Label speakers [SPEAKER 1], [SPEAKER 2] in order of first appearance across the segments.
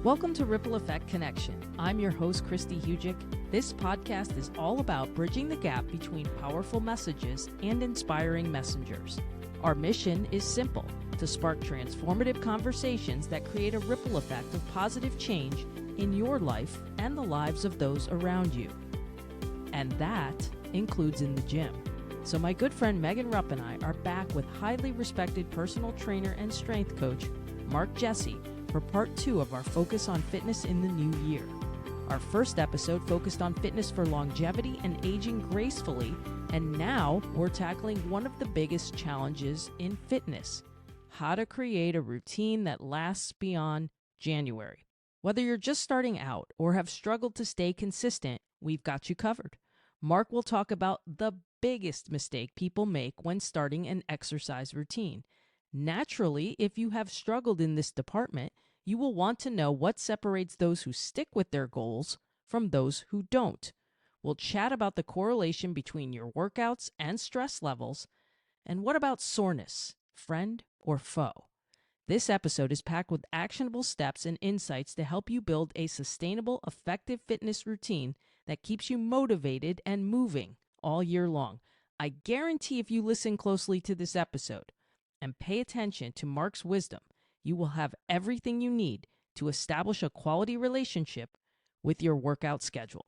[SPEAKER 1] Welcome to Ripple Effect Connection. I'm your host, Kristi Hujik. This podcast is all about bridging the gap between powerful messages and inspiring messengers. Our mission is simple: to spark transformative conversations that create a ripple effect of positive change in your life and the lives of those around you. And that includes in the gym. So my good friend Megan Rupp and I are back with highly respected personal trainer and strength coach Mark Jesse for part 2 of our focus on fitness in the new year. Our first episode focused on fitness for longevity and aging gracefully, and now we're tackling one of the biggest challenges in fitness: how to create a routine that lasts beyond January. Whether you're just starting out or have struggled to stay consistent, we've got you covered. Mark will talk about the biggest mistake people make when starting an exercise routine. Naturally, if you have struggled in this department, you will want to know what separates those who stick with their goals from those who don't. We'll chat about the correlation between your workouts and stress levels. And what about soreness, friend or foe? This episode is packed with actionable steps and insights to help you build a sustainable, effective fitness routine that keeps you motivated and moving all year long. I guarantee if you listen closely to this episode and pay attention to Mark's wisdom, you will have everything you need to establish a quality relationship with your workout schedule.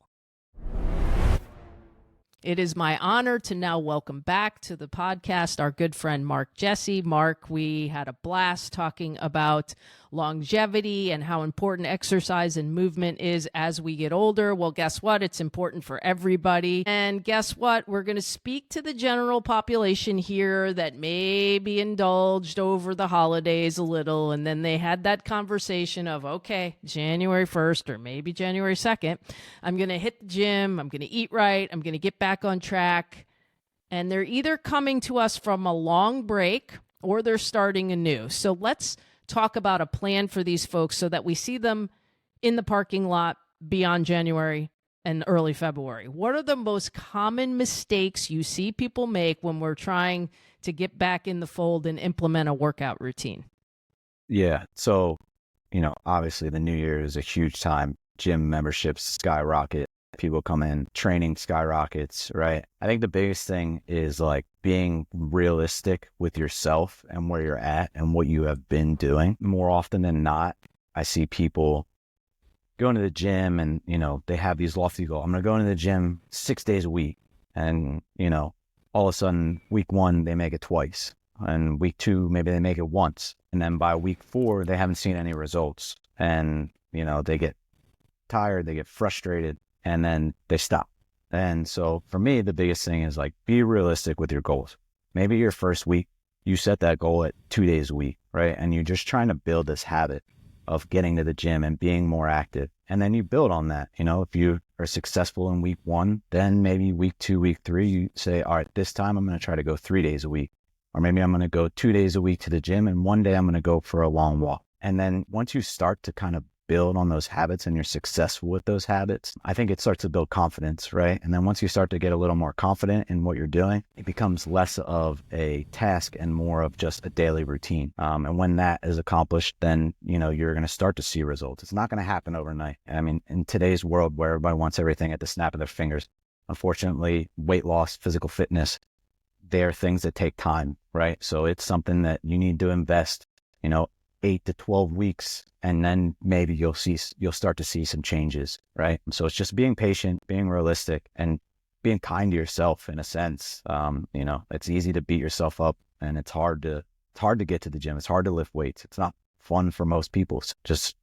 [SPEAKER 1] It is my honor to now welcome back to the podcast our good friend Mark Jesse. Mark, we had a blast talking about longevity and how important exercise and movement is as we get older. Well, guess what? It's important for everybody. And guess what? We're going to speak to the general population here that may be indulged over the holidays a little. And then they had that conversation of, okay, January 1st or maybe January 2nd, I'm going to hit the gym. I'm going to eat right. I'm going to get back on track. And they're either coming to us from a long break or they're starting anew. So let's talk about a plan for these folks so that we see them in the parking lot beyond January and early February. What are the most common mistakes you see people make when we're trying to get back in the fold and implement a workout routine?
[SPEAKER 2] Yeah. So, obviously the new year is a huge time. Gym memberships skyrocket. People come in, training skyrockets, right? I think the biggest thing is like being realistic with yourself and where you're at and what you have been doing. More often than not, I see people going to the gym and, they have these lofty goals. I'm going to go into the gym 6 days a week. And, all of a sudden, week 1, they make it twice. And week 2, maybe they make it once. And then by week 4, they haven't seen any results. And, they get tired, they get frustrated, and then they stop. And so for me, the biggest thing is like, be realistic with your goals. Maybe your first week, you set that goal at 2 days a week, right? And you're just trying to build this habit of getting to the gym and being more active. And then you build on that. If you are successful in week 1, then maybe week 2, week 3, you say, all right, this time I'm going to try to go 3 days a week. Or maybe I'm going to go 2 days a week to the gym and one day I'm going to go for a long walk. And then once you start to kind of build on those habits and you're successful with those habits, I think it starts to build confidence, right? And then once you start to get a little more confident in what you're doing, it becomes less of a task and more of just a daily routine. And when that is accomplished, then, you're going to start to see results. It's not going to happen overnight. I mean, in today's world where everybody wants everything at the snap of their fingers, unfortunately, weight loss, physical fitness, they're things that take time, right? So it's something that you need to invest, 8 to 12 weeks, and then maybe you'll start to see some changes, right? So it's just being patient, being realistic, and being kind to yourself in a sense. It's easy to beat yourself up, and it's hard to get to the gym. It's hard to lift weights. It's not fun for most people. So just,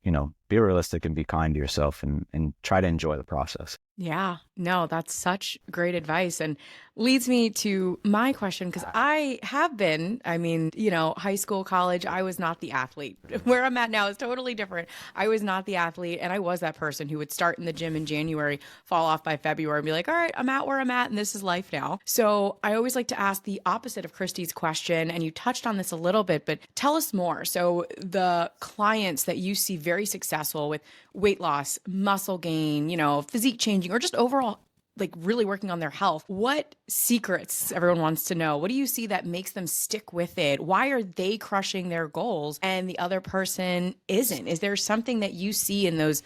[SPEAKER 2] be realistic and be kind to yourself and try to enjoy the process.
[SPEAKER 3] Yeah, no, that's such great advice and leads me to my question because I have been, high school, college, I was not the athlete. Where I'm at now is totally different. I was not the athlete and I was that person who would start in the gym in January, fall off by February and be like, all right, I'm at where I'm at and this is life now. So I always like to ask the opposite of Kristi's question, and you touched on this a little bit, but tell us more. So the clients that you see very successful with weight loss, muscle gain, physique changing, or just overall like really working on their health. What secrets, everyone wants to know, what do you see that makes them stick with it? Why are they crushing their goals and the other person isn't? Is there something that you see in those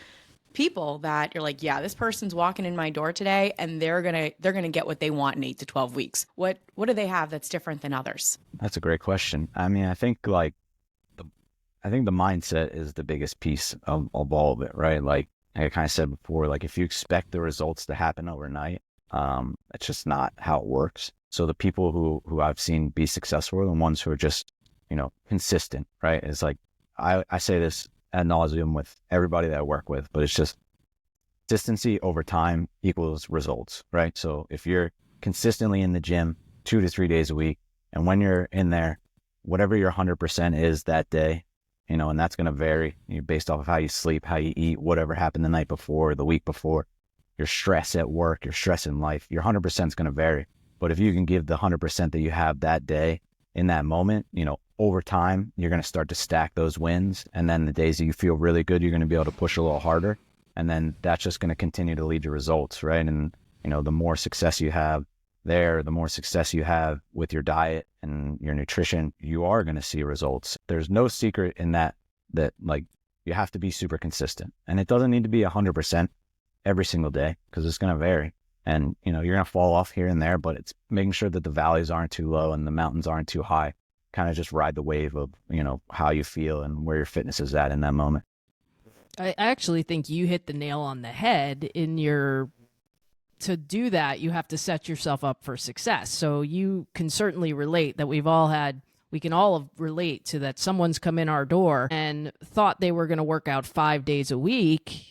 [SPEAKER 3] people that you're like, yeah, this person's walking in my door today and they're gonna get what they want in 8 to 12 weeks? What do they have that's different than others?
[SPEAKER 2] That's a great question. I mean, I think the mindset is the biggest piece of all of it, right? Like I kind of said before, like if you expect the results to happen overnight, it's just not how it works. So the people who I've seen be successful are the ones who are just, consistent, right? It's like, I say this ad nauseum with everybody that I work with, but it's just consistency over time equals results, right? So if you're consistently in the gym 2 to 3 days a week, and when you're in there, whatever your 100% is that day, and that's going to vary based off of how you sleep, how you eat, whatever happened the night before, the week before, your stress at work, your stress in life, your 100% is going to vary. But if you can give the 100% that you have that day in that moment, over time, you're going to start to stack those wins. And then the days that you feel really good, you're going to be able to push a little harder. And then that's just going to continue to lead to results, right? And, the more success you have there, the more success you have with your diet and your nutrition, you are going to see results. There's no secret in that like you have to be super consistent, and it doesn't need to be 100% every single day because it's going to vary. And, you're going to fall off here and there, but it's making sure that the valleys aren't too low and the mountains aren't too high. Kind of just ride the wave of, how you feel and where your fitness is at in that moment.
[SPEAKER 1] I actually think you hit the nail on the head to do that, you have to set yourself up for success. So you can certainly relate that we can all relate to that. Someone's come in our door and thought they were going to work out 5 days a week,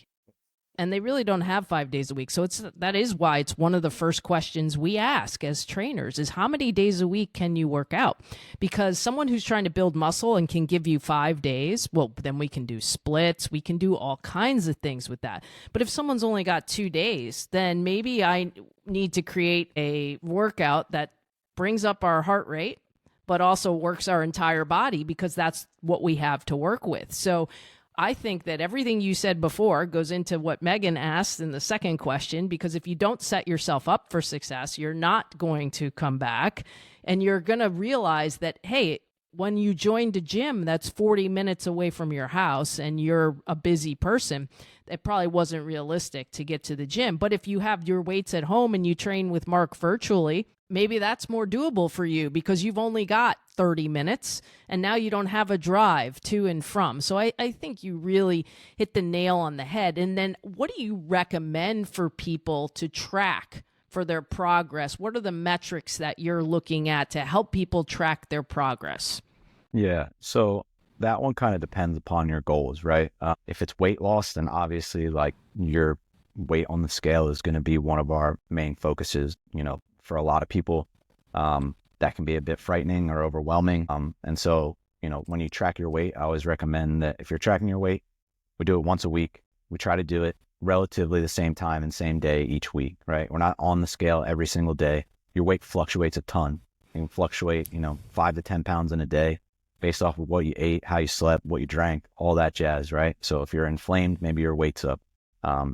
[SPEAKER 1] and they really don't have 5 days a week. So that is why it's one of the first questions we ask as trainers is how many days a week can you work out? Because someone who's trying to build muscle and can give you 5 days, well, then we can do splits. We can do all kinds of things with that. But if someone's only got 2 days, then maybe I need to create a workout that brings up our heart rate, but also works our entire body because that's what we have to work with. So I think that everything you said before goes into what Megan asked in the second question, because if you don't set yourself up for success, you're not going to come back, and you're going to realize that, hey, when you joined a gym that's 40 minutes away from your house and you're a busy person, it probably wasn't realistic to get to the gym. But if you have your weights at home and you train with Mark virtually, maybe that's more doable for you because you've only got 30 minutes and now you don't have a drive to and from. So I think you really hit the nail on the head. And then what do you recommend for people to track for their progress? What are the metrics that you're looking at to help people track their progress?
[SPEAKER 2] Yeah. So that one kind of depends upon your goals, right? If it's weight loss, then obviously like your weight on the scale is going to be one of our main focuses. For a lot of people, that can be a bit frightening or overwhelming. And so, when you track your weight, I always recommend that if you're tracking your weight, we do it once a week. We try to do it relatively the same time and same day each week, right? We're not on the scale every single day. Your weight fluctuates a ton. You can fluctuate, 5 to 10 pounds in a day based off of what you ate, how you slept, what you drank, all that jazz, right? So if you're inflamed, maybe your weight's up.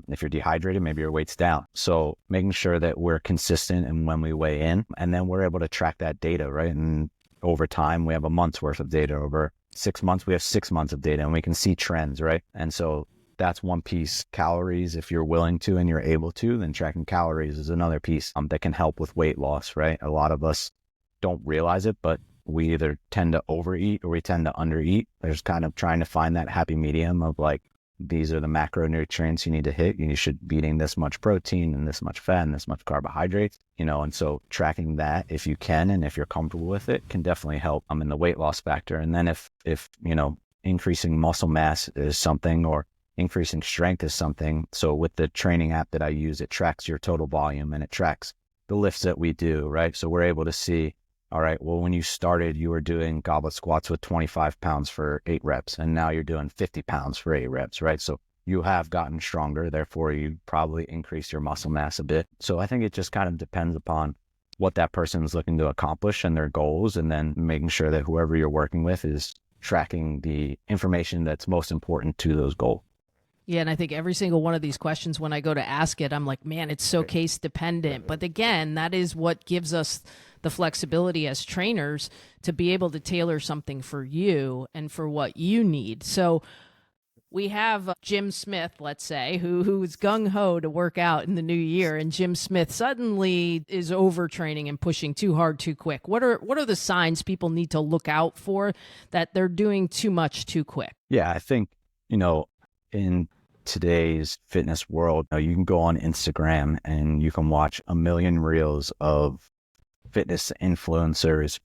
[SPEAKER 2] If you're dehydrated, maybe your weight's down. So making sure that we're consistent in when we weigh in, and then we're able to track that data, right? And over time, we have a month's worth of data. Over 6 months, we have 6 months of data, and we can see trends, right? And so that's one piece. Calories, if you're willing to and you're able to, then tracking calories is another piece that can help with weight loss, right? A lot of us don't realize it, but we either tend to overeat or we tend to undereat. There's kind of trying to find that happy medium of like, these are the macronutrients you need to hit. You should be eating this much protein and this much fat and this much carbohydrates, and so tracking that if you can, and if you're comfortable with it, can definitely help in the weight loss factor. And then if increasing muscle mass is something, or increasing strength is something. So with the training app that I use, it tracks your total volume and it tracks the lifts that we do, right? So we're able to see, all right, well, when you started, you were doing goblet squats with 25 pounds for 8 reps, and now you're doing 50 pounds for 8 reps, right? So you have gotten stronger, therefore you probably increase your muscle mass a bit. So I think it just kind of depends upon what that person is looking to accomplish and their goals, and then making sure that whoever you're working with is tracking the information that's most important to those goals.
[SPEAKER 1] Yeah, and I think every single one of these questions, when I go to ask it, I'm like, man, it's so case dependent. But again, that is what gives us the flexibility as trainers to be able to tailor something for you and for what you need. So we have Jim Smith, let's say, who's gung-ho to work out in the new year, and Jim Smith suddenly is overtraining and pushing too hard too quick. What are the signs people need to look out for that they're doing too much too quick?
[SPEAKER 2] Yeah, I think, in today's fitness world, you can go on Instagram and you can watch a million reels of fitness influencers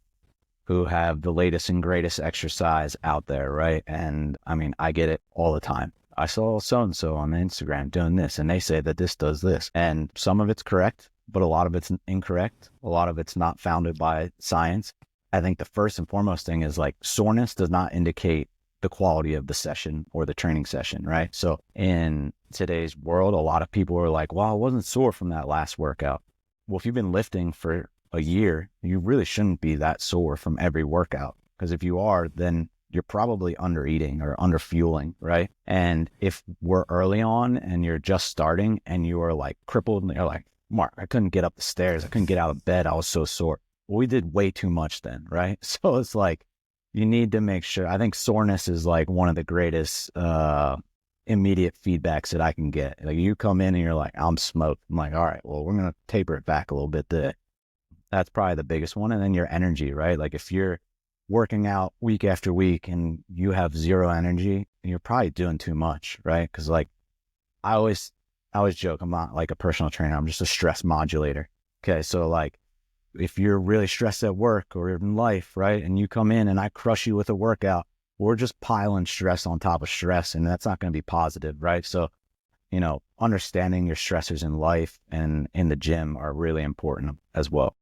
[SPEAKER 2] who have the latest and greatest exercise out there, right? And I mean, I get it all the time. I saw so-and-so on Instagram doing this, and they say that this does this. And some of it's correct, but a lot of it's incorrect. A lot of it's not founded by science. I think the first and foremost thing is like soreness does not indicate the quality of the session or the training session, right? So in today's world, a lot of people are like, well, I wasn't sore from that last workout. Well, if you've been lifting for a year, you really shouldn't be that sore from every workout. Because if you are, then you're probably under eating or under fueling, right? And if we're early on and you're just starting and you are like crippled and you're like, Mark, I couldn't get up the stairs. I couldn't get out of bed. I was so sore. Well, we did way too much then, right? So it's like, you need to make sure. I think soreness is like one of the greatest immediate feedbacks that I can get. Like you come in and you're like, I'm smoked. I'm like, all right, well, we're going to taper it back a little bit today. That's probably the biggest one. And then your energy, right? Like if you're working out week after week and you have zero energy, you're probably doing too much, right? Because like I always joke, I'm not like a personal trainer. I'm just a stress modulator. Okay. So like if you're really stressed at work or in life, right? And you come in and I crush you with a workout, we're just piling stress on top of stress, and that's not going to be positive, right? So, understanding your stressors in life and in the gym are really important as well.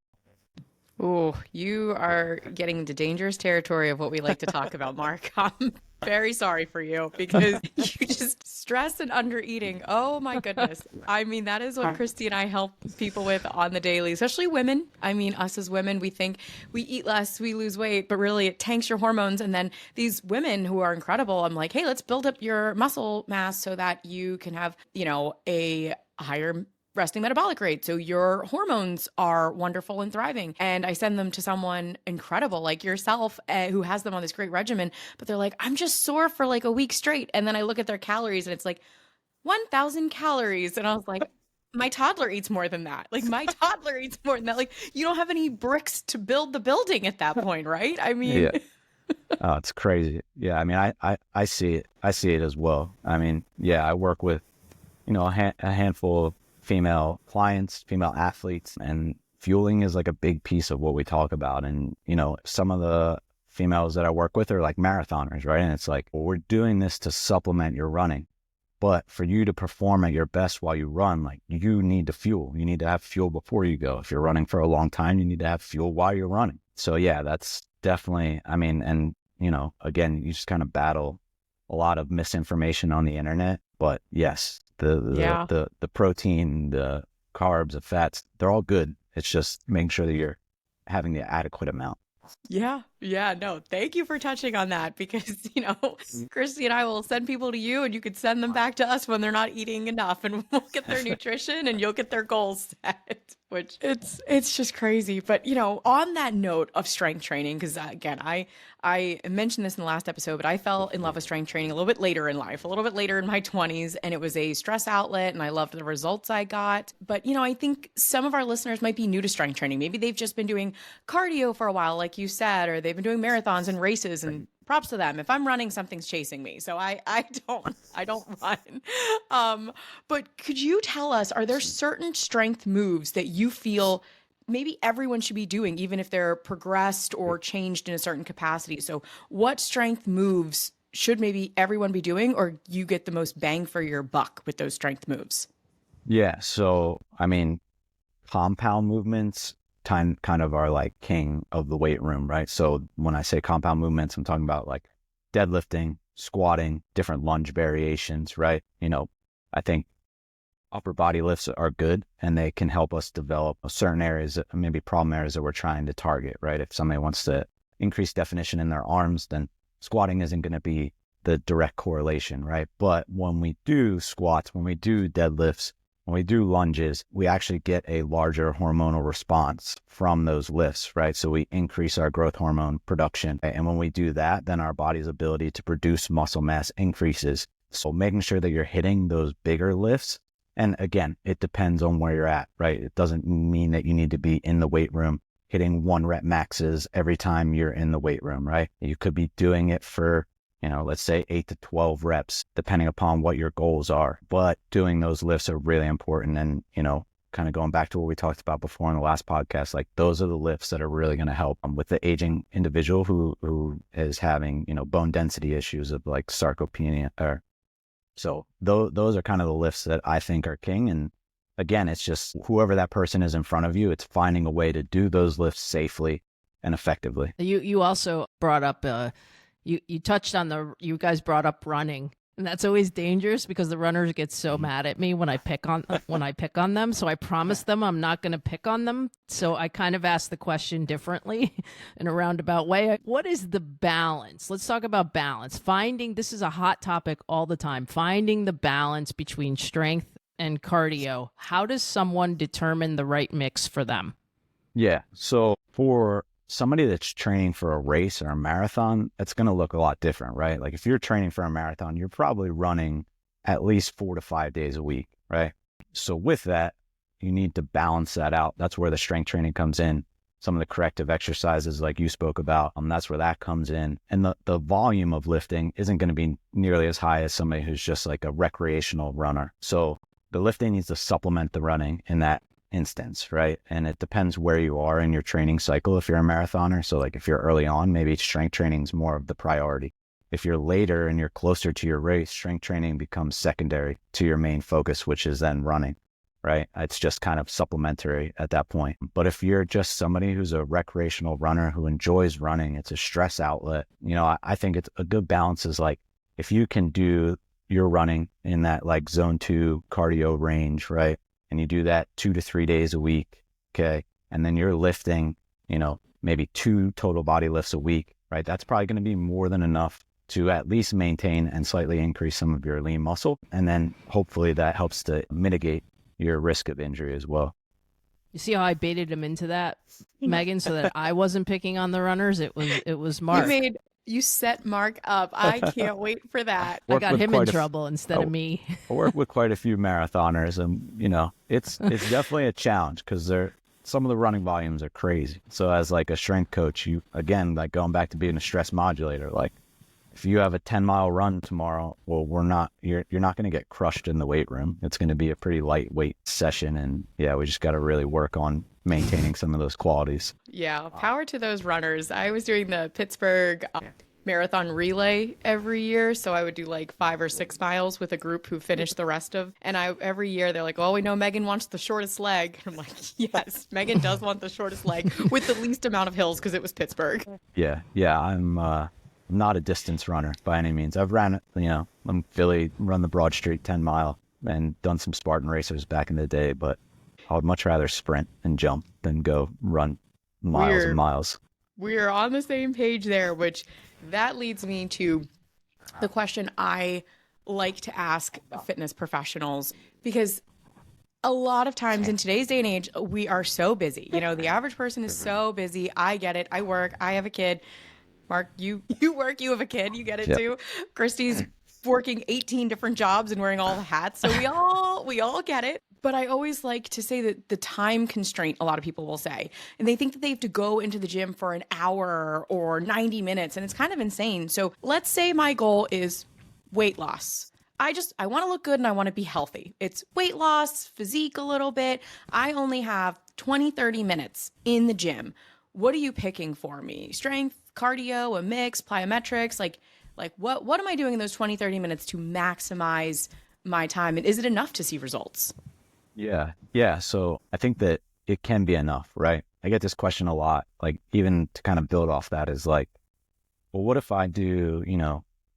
[SPEAKER 3] Oh, you are getting into dangerous territory of what we like to talk about, Mark. I'm very sorry for you because you just stress and under eating. Oh my goodness. I mean, that is what Kristi and I help people with on the daily, especially women. I mean, us as women, we think we eat less, we lose weight, but really it tanks your hormones. And then these women who are incredible, I'm like, hey, let's build up your muscle mass so that you can have, a higher resting metabolic rate. So your hormones are wonderful and thriving. And I send them to someone incredible like yourself who has them on this great regimen, but they're like, I'm just sore for like a week straight. And then I look at their calories and it's like 1,000 calories. And I was like, my toddler eats more than that. Like my toddler eats more than that. Like you don't have any bricks to build the building at that point, right? I mean,
[SPEAKER 2] yeah. Oh, it's crazy. Yeah. I mean, I see it. I see it as well. I mean, yeah, I work with, a handful of female clients, female athletes, and fueling is like a big piece of what we talk about. And, some of the females that I work with are like marathoners, right? And it's like, well, we're doing this to supplement your running. But for you to perform at your best while you run, like you need to fuel. You need to have fuel before you go. If you're running for a long time, you need to have fuel while you're running. So yeah, that's definitely, I mean, and, again, you just kind of battle a lot of misinformation on the internet. But yes, the protein, the carbs, the fats, they're all good. It's just making sure that you're having the adequate amount.
[SPEAKER 3] Yeah. No, thank you for touching on that because, Kristi and I will send people to you and you could send them back to us when they're not eating enough and we'll get their nutrition and you'll get their goals set, which it's just crazy. But, on that note of strength training, because again, I mentioned this in the last episode, but I fell in love with strength training a little bit later in life, a little bit later in my 20s, and it was a stress outlet and I loved the results I got. But, I think some of our listeners might be new to strength training. Maybe they've just been doing cardio for a while, like you said, or they've been doing marathons and races, and props to them. If I'm running, something's chasing me. So I don't run. But could you tell us, are there certain strength moves that you feel maybe everyone should be doing, even if they're progressed or changed in a certain capacity? So what strength moves should maybe everyone be doing, or you get the most bang for your buck with those strength moves?
[SPEAKER 2] Yeah. So, I mean, compound movements kind of are like king of the weight room, right? So when I say compound movements, I'm talking about like deadlifting, squatting, different lunge variations, right? I think upper body lifts are good and they can help us develop certain areas, maybe problem areas that we're trying to target, right? If somebody wants to increase definition in their arms, then squatting isn't going to be the direct correlation, right? But when we do squats, when we do deadlifts, when we do lunges, we actually get a larger hormonal response from those lifts, right? So we increase our growth hormone production. And when we do that, then our body's ability to produce muscle mass increases. So making sure that you're hitting those bigger lifts. And again, it depends on where you're at, right? It doesn't mean that you need to be in the weight room hitting 1 rep maxes every time you're in the weight room, right? You could be doing it for, let's say 8 to 12 reps, depending upon what your goals are. But doing those lifts are really important. And, kind of going back to what we talked about before in the last podcast, like those are the lifts that are really going to help with the aging individual who is having, bone density issues of like sarcopenia. So those are kind of the lifts that I think are king. And again, it's just whoever that person is in front of you, it's finding a way to do those lifts safely and effectively.
[SPEAKER 1] You also brought up, you touched on you guys brought up running. And that's always dangerous because the runners get so mad at me when I pick on them. So I promised them I'm not going to pick on them. So I kind of asked the question differently in a roundabout way. What is the balance? Let's talk about balance. This is a hot topic all the time, finding the balance between strength and cardio. How does someone determine the right mix for them?
[SPEAKER 2] Yeah. So for somebody that's training for a race or a marathon, it's going to look a lot different, right? Like if you're training for a marathon, you're probably running at least 4 to 5 days a week, right? So with that, you need to balance that out. That's where the strength training comes in. Some of the corrective exercises like you spoke about, that's where that comes in. And the volume of lifting isn't going to be nearly as high as somebody who's just like a recreational runner. So the lifting needs to supplement the running in that instance, right? And it depends where you are in your training cycle. If you're a marathoner, so like if you're early on, maybe strength training is more of the priority. If you're later and you're closer to your race, strength training becomes secondary to your main focus, which is then running, right? It's just kind of supplementary at that point. But if you're just somebody who's a recreational runner who enjoys running, it's a stress outlet. I think it's a good balance is like if you can do your running in that like zone 2 cardio range, right? And you do that 2 to 3 days a week, okay? And then you're lifting, maybe 2 total body lifts a week, right? That's probably going to be more than enough to at least maintain and slightly increase some of your lean muscle. And then hopefully that helps to mitigate your risk of injury as well.
[SPEAKER 1] You see how I baited him into that, Megan, so that I wasn't picking on the runners? It was Mark.
[SPEAKER 3] You set Mark up. I can't wait for that.
[SPEAKER 1] I got him in trouble instead of me.
[SPEAKER 2] I work with quite a few marathoners, and it's definitely a challenge because some of the running volumes are crazy. So as like a strength coach, you again like going back to being a stress modulator, like if you have a 10-mile run tomorrow, well, you're not going to get crushed in the weight room. It's going to be a pretty lightweight session, and yeah, we just got to really work on maintaining some of those qualities.
[SPEAKER 3] Yeah, power to those runners. I was doing the Pittsburgh marathon relay every year, so I would do like 5 or 6 miles with a group who finished the rest of. And every year they're like, "Oh, we know Megan wants the shortest leg." And I'm like, "Yes, Megan does want the shortest leg with the least amount of hills because it was Pittsburgh."
[SPEAKER 2] Yeah, I'm not a distance runner by any means. I've ran, I'm Philly, run the Broad Street 10-mile and done some Spartan racers back in the day, but I would much rather sprint and jump than go run miles and miles.
[SPEAKER 3] We're on the same page there, which that leads me to the question I like to ask fitness professionals, because a lot of times in today's day and age, we are so busy. The average person is so busy. I get it. I work. I have a kid. Mark, you work. You have a kid. You get it too. Kristi's working 18 different jobs and wearing all the hats. So we all get it. But I always like to say that the time constraint, a lot of people will say, and they think that they have to go into the gym for an hour or 90 minutes, and it's kind of insane. So let's say my goal is weight loss. I want to look good and I want to be healthy. It's weight loss, physique a little bit. I only have 20, 30 minutes in the gym. What are you picking for me? Strength, cardio, a mix, plyometrics? Like what am I doing in those 20, 30 minutes to maximize my time? And is it enough to see results?
[SPEAKER 2] Yeah. So I think that it can be enough, right? I get this question a lot, like even to kind of build off that is like, well, what if I do,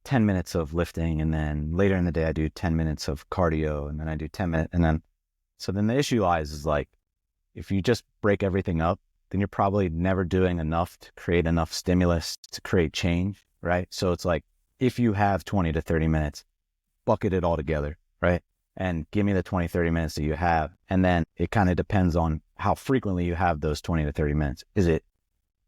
[SPEAKER 2] 10 minutes of lifting and then later in the day I do 10 minutes of cardio and then I do 10 minutes so then the issue lies is like, if you just break everything up, then you're probably never doing enough to create enough stimulus to create change, right? So it's like, if you have 20 to 30 minutes, bucket it all together, right? And give me the 20, 30 minutes that you have. And then it kind of depends on how frequently you have those 20 to 30 minutes. Is it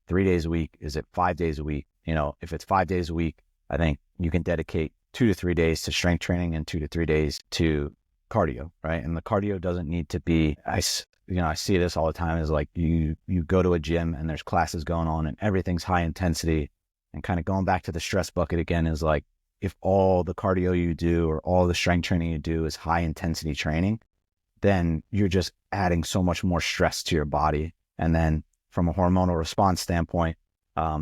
[SPEAKER 2] 3 days a week? Is it 5 days a week? If it's 5 days a week, I think you can dedicate 2 to 3 days to strength training and 2 to 3 days to cardio, right? And the cardio doesn't need to be, I see this all the time, is like you go to a gym and there's classes going on and everything's high intensity, and kind of going back to the stress bucket again is like, if all the cardio you do or all the strength training you do is high intensity training, then you're just adding so much more stress to your body. And then from a hormonal response standpoint,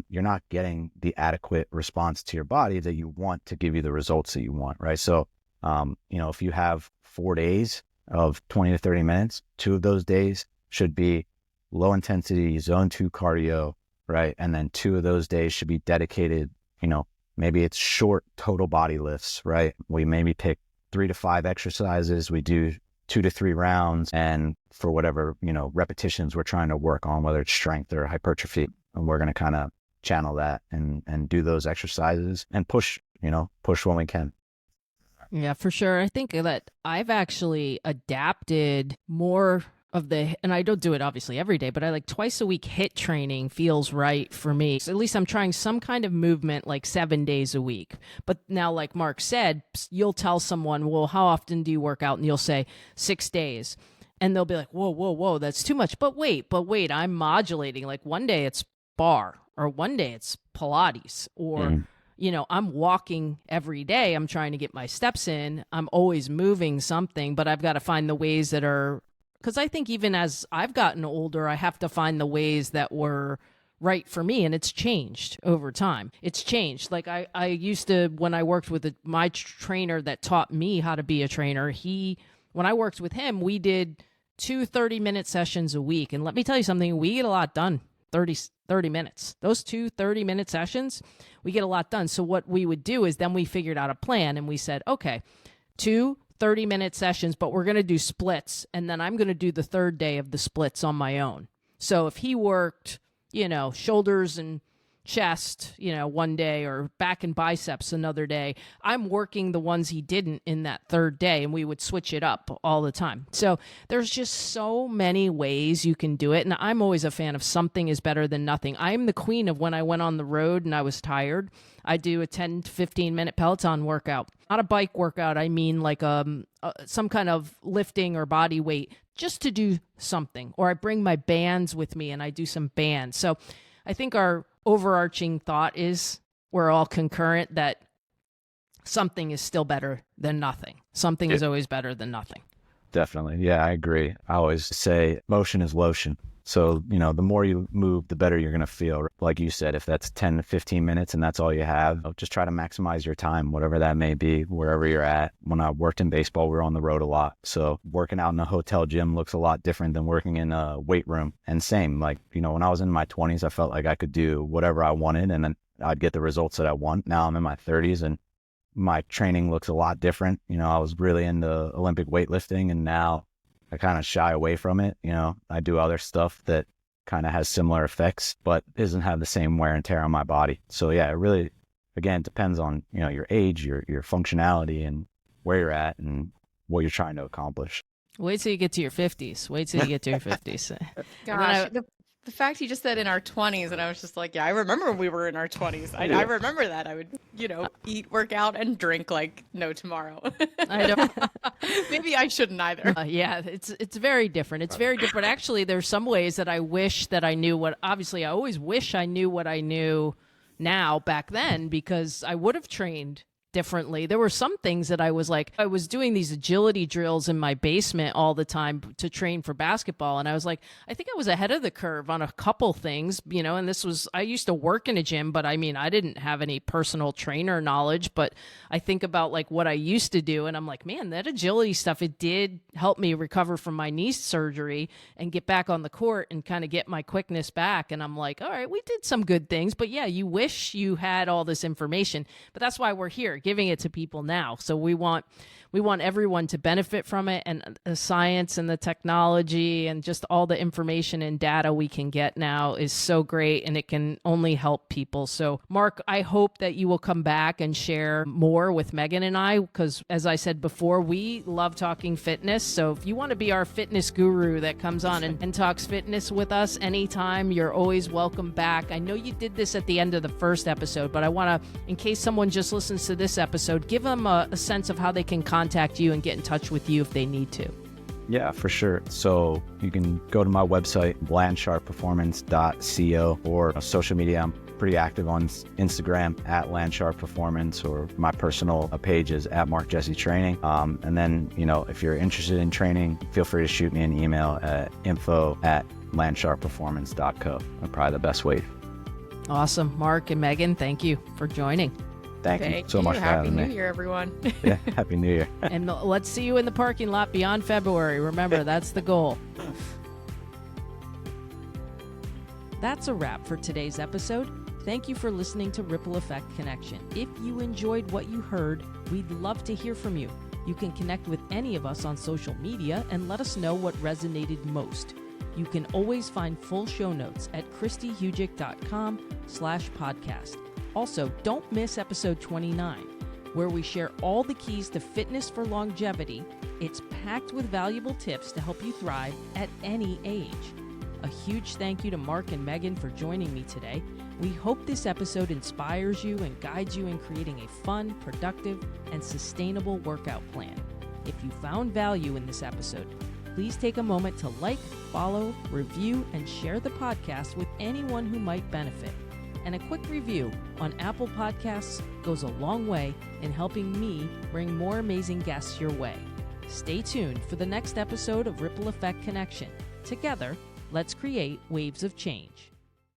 [SPEAKER 2] you're not getting the adequate response to your body that you want to give you the results that you want, right? So, if you have 4 days of 20 to 30 minutes, 2 of those days should be low intensity zone 2 cardio, right? And then 2 of those days should be dedicated, maybe it's short total body lifts, right? We maybe pick 3 to 5 exercises. We do 2 to 3 rounds, and for whatever, repetitions we're trying to work on, whether it's strength or hypertrophy, and we're going to kind of channel that and do those exercises and push when we can.
[SPEAKER 1] Yeah, for sure. I think that I've actually adapted more of and I don't do it obviously every day, but I like twice a week HIIT training feels right for me. So at least I'm trying some kind of movement like 7 days a week. But now, like Mark said, you'll tell someone, well, how often do you work out? And you'll say 6 days. And they'll be like, whoa, that's too much. But wait, I'm modulating. Like one day it's bar, or one day it's Pilates, or, I'm walking every day. I'm trying to get my steps in. I'm always moving something, but I've got to find the ways that are, because I think even as I've gotten older, I have to find the ways that were right for me. And it's changed over time. It's changed. Like I used to, when I worked with my trainer that taught me how to be a trainer, when I worked with him, we did 2 30-minute sessions a week. And let me tell you something, we get a lot done. 30 minutes. Those 2 30-minute sessions, we get a lot done. So what we would do is then we figured out a plan and we said, okay, 2 30-minute sessions, but we're going to do splits. And then I'm going to do the third day of the splits on my own. So if he worked, shoulders and chest, one day, or back and biceps another day, I'm working the ones he didn't in that third day, and we would switch it up all the time. So there's just so many ways you can do it. And I'm always a fan of something is better than nothing. I'm the queen of when I went on the road and I was tired, I do a 10 to 15 minute Peloton workout, not a bike workout. I mean like some kind of lifting or body weight, just to do something. Or I bring my bands with me and I do some bands. So I think our overarching thought is we're all concurrent that something is still better than nothing. Something is always better than nothing.
[SPEAKER 2] Definitely. Yeah, I agree. I always say motion is lotion. So, the more you move, the better you're going to feel. Like you said, if that's 10 to 15 minutes and that's all you have, just try to maximize your time, whatever that may be, wherever you're at. When I worked in baseball, we were on the road a lot. So working out in a hotel gym looks a lot different than working in a weight room. And same, like, when I was in my 20s, I felt like I could do whatever I wanted and then I'd get the results that I want. Now I'm in my 30s and my training looks a lot different. I was really into Olympic weightlifting, and now I kind of shy away from it. I do other stuff that kind of has similar effects, but doesn't have the same wear and tear on my body. So yeah, it really, again, depends on, your age, your functionality, and where you're at and what you're trying to accomplish.
[SPEAKER 1] Wait till you get to your 50s. Wait till you get to your 50s.
[SPEAKER 3] Gosh, the fact you just said in our 20s, and I was just like, yeah, I remember when we were in our 20s. I remember that. I would, eat, work out, and drink like no tomorrow.
[SPEAKER 1] I don't.
[SPEAKER 3] Maybe I shouldn't either.
[SPEAKER 1] Yeah, it's very different. It's very different. Actually, there's some ways that I wish that I knew what, obviously I always wish I knew what I knew now back then, because I would have trained differently. There were some things that I was doing these agility drills in my basement all the time to train for basketball. And I was like, I think I was ahead of the curve on a couple things, and I used to work in a gym, but I mean, I didn't have any personal trainer knowledge, but I think about like what I used to do. And I'm like, man, that agility stuff, it did help me recover from my knee surgery and get back on the court and kind of get my quickness back. And I'm like, all right, we did some good things, but yeah, you wish you had all this information, but that's why we're here. giving it to people now. So we want everyone to benefit from it, and the science and the technology and just all the information and data we can get now is so great, and it can only help people. So Mark, I hope that you will come back and share more with Megan and I, because as I said before, we love talking fitness. So if you want to be our fitness guru that comes on and talks fitness with us anytime, you're always welcome back. I know you did this at the end of the first episode, but I want to, in case someone just listens to this episode, give them a sense of how they can contact you and get in touch with you if they need to.
[SPEAKER 2] Yeah, for sure. So you can go to my website, landsharpperformance.co, or social media. I'm pretty active on Instagram at landsharpperformance, or my personal page is at Mark Jesse Training. And then, if you're interested in training, feel free to shoot me an email at info@landsharpperformance.co. Probably the best way.
[SPEAKER 1] Awesome. Mark and Megan, thank you for joining.
[SPEAKER 2] Thank you so much for having me.
[SPEAKER 3] Happy New Year, everyone.
[SPEAKER 2] Yeah, Happy New Year.
[SPEAKER 1] And let's see you in the parking lot beyond February. Remember, that's the goal. That's a wrap for today's episode. Thank you for listening to Ripple Effect Connection. If you enjoyed what you heard, we'd love to hear from you. You can connect with any of us on social media and let us know what resonated most. You can always find full show notes at kristihujik.com/podcast. Also, don't miss episode 29, where we share all the keys to fitness for longevity. It's packed with valuable tips to help you thrive at any age. A huge thank you to Mark and Megan for joining me today. We hope this episode inspires you and guides you in creating a fun, productive, and sustainable workout plan. If you found value in this episode, please take a moment to like, follow, review, and share the podcast with anyone who might benefit. And a quick review on Apple Podcasts goes a long way in helping me bring more amazing guests your way. Stay tuned for the next episode of Ripple Effect Connection. Together, let's create waves of change.